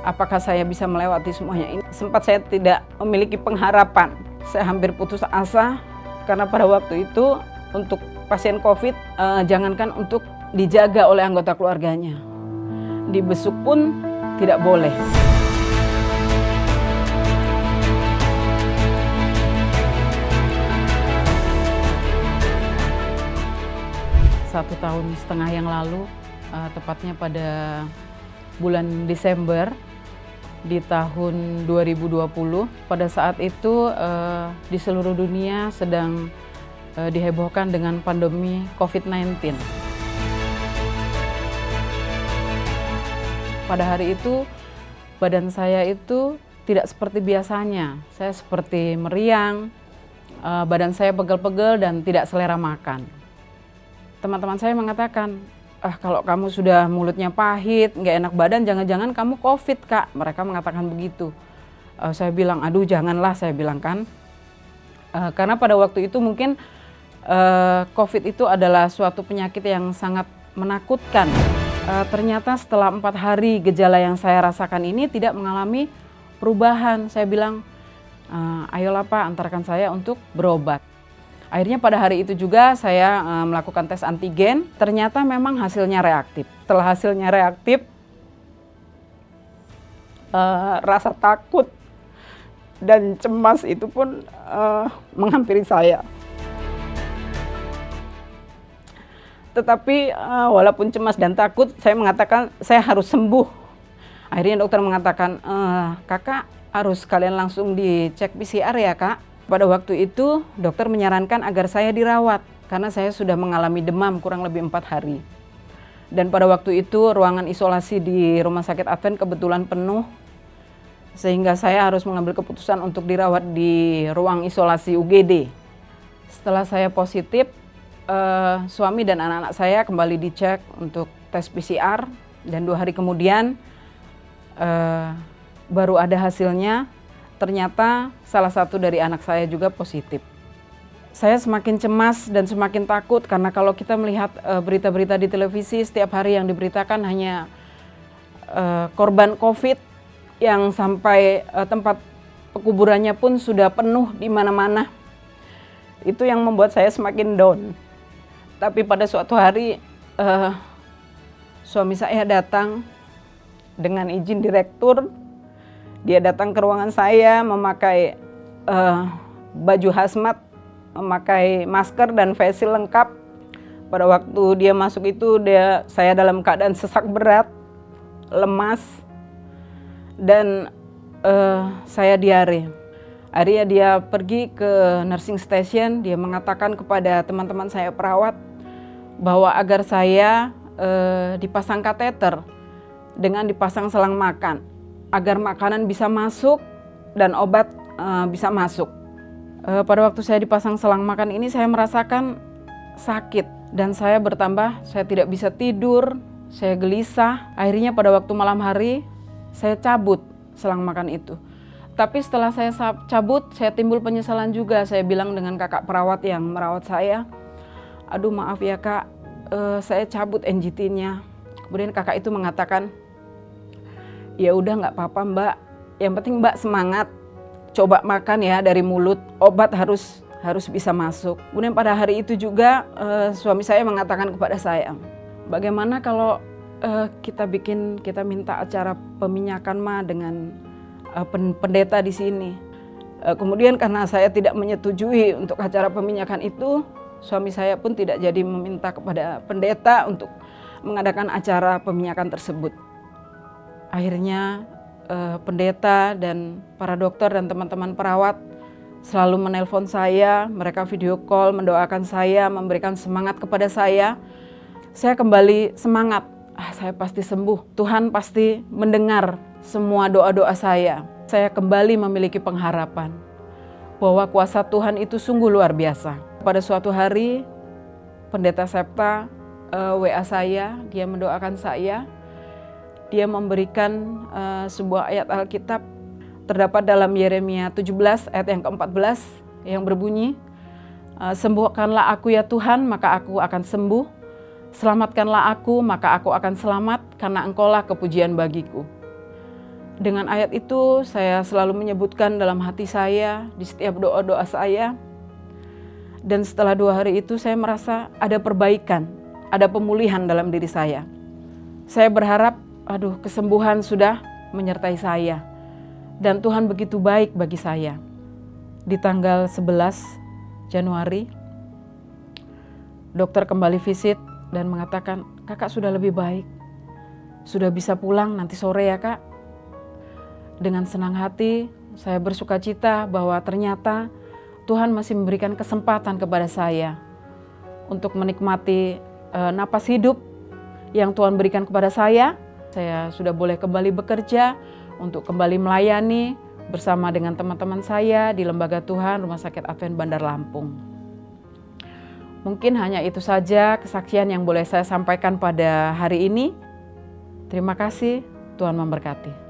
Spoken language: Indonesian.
apakah saya bisa melewati semuanya ini. Sempat saya tidak memiliki pengharapan. Saya hampir putus asa karena pada waktu itu untuk pasien COVID, jangankan untuk dijaga oleh anggota keluarganya, dibesuk pun tidak boleh. 1,5 tahun yang lalu, tepatnya pada bulan Desember di tahun 2020. Pada saat itu di seluruh dunia sedang dihebohkan dengan pandemi COVID-19. Pada hari itu badan saya itu tidak seperti biasanya. Saya seperti meriang, badan saya pegel-pegel dan tidak selera makan. Teman-teman saya mengatakan, kalau kamu sudah mulutnya pahit, nggak enak badan, jangan-jangan kamu COVID, Kak. Mereka mengatakan begitu. Saya bilang, aduh janganlah, saya bilang kan. Karena pada waktu itu mungkin COVID itu adalah suatu penyakit yang sangat menakutkan. Ternyata setelah 4 hari gejala yang saya rasakan ini tidak mengalami perubahan. Saya bilang, ayolah Pak, antarkan saya untuk berobat. Akhirnya pada hari itu juga saya melakukan tes antigen, ternyata memang hasilnya reaktif. Setelah hasilnya reaktif, rasa takut dan cemas itu pun menghampiri saya. Tetapi walaupun cemas dan takut, saya mengatakan saya harus sembuh. Akhirnya dokter mengatakan, kakak harus kalian langsung dicek PCR ya Kak. Pada waktu itu dokter menyarankan agar saya dirawat karena saya sudah mengalami demam kurang lebih 4 hari. Dan pada waktu itu ruangan isolasi di Rumah Sakit Advent kebetulan penuh, sehingga saya harus mengambil keputusan untuk dirawat di ruang isolasi UGD. Setelah saya positif, suami dan anak-anak saya kembali dicek untuk tes PCR dan 2 hari kemudian baru ada hasilnya. Ternyata salah satu dari anak saya juga positif. Saya semakin cemas dan semakin takut karena kalau kita melihat berita-berita di televisi setiap hari yang diberitakan hanya korban COVID yang sampai tempat pekuburannya pun sudah penuh di mana-mana. Itu yang membuat saya semakin down. Tapi pada suatu hari suami saya datang dengan izin direktur. Dia datang ke ruangan saya memakai baju hazmat, memakai masker dan face shield lengkap. Pada waktu dia masuk itu saya dalam keadaan sesak berat, lemas, dan saya diare. Akhirnya dia pergi ke nursing station, dia mengatakan kepada teman-teman saya perawat bahwa agar saya dipasang kateter dengan dipasang selang makan, agar makanan bisa masuk dan obat bisa masuk. Pada waktu saya dipasang selang makan ini saya merasakan sakit dan saya bertambah, saya tidak bisa tidur, saya gelisah. Akhirnya pada waktu malam hari saya cabut selang makan itu. Tapi setelah saya cabut, saya timbul penyesalan juga. Saya bilang dengan kakak perawat yang merawat saya, aduh maaf ya Kak, saya cabut NGT-nya. Kemudian kakak itu mengatakan, ya udah nggak apa-apa Mbak, yang penting Mbak semangat, coba makan ya dari mulut, obat harus bisa masuk. Kemudian pada hari itu juga suami saya mengatakan kepada saya, bagaimana kalau kita minta acara peminyakan dengan pendeta di sini. Kemudian karena saya tidak menyetujui untuk acara peminyakan itu, suami saya pun tidak jadi meminta kepada pendeta untuk mengadakan acara peminyakan tersebut. Akhirnya pendeta dan para dokter dan teman-teman perawat selalu menelpon saya, mereka video call, mendoakan saya, memberikan semangat kepada saya. Saya kembali semangat, saya pasti sembuh, Tuhan pasti mendengar semua doa-doa saya. Saya kembali memiliki pengharapan bahwa kuasa Tuhan itu sungguh luar biasa. Pada suatu hari, pendeta Septa WA saya, dia mendoakan saya. Dia memberikan sebuah ayat Alkitab terdapat dalam Yeremia 17 ayat yang ke-14 yang berbunyi, sembuhkanlah aku ya Tuhan, maka aku akan sembuh. Selamatkanlah aku, maka aku akan selamat, karena Engkaulah kepujian bagiku. Dengan ayat itu saya selalu menyebutkan dalam hati saya di setiap doa-doa saya. Dan setelah 2 hari itu saya merasa ada perbaikan, ada pemulihan dalam diri saya. Saya berharap, kesembuhan sudah menyertai saya. Dan Tuhan begitu baik bagi saya. Di tanggal 11 Januari, dokter kembali visit dan mengatakan, "Kakak sudah lebih baik. Sudah bisa pulang nanti sore ya, Kak." Dengan senang hati, saya bersuka cita bahwa ternyata Tuhan masih memberikan kesempatan kepada saya untuk menikmati napas hidup yang Tuhan berikan kepada saya. Saya sudah boleh kembali bekerja untuk kembali melayani bersama dengan teman-teman saya di Lembaga Tuhan Rumah Sakit Advent Bandar Lampung. Mungkin hanya itu saja kesaksian yang boleh saya sampaikan pada hari ini. Terima kasih, Tuhan memberkati.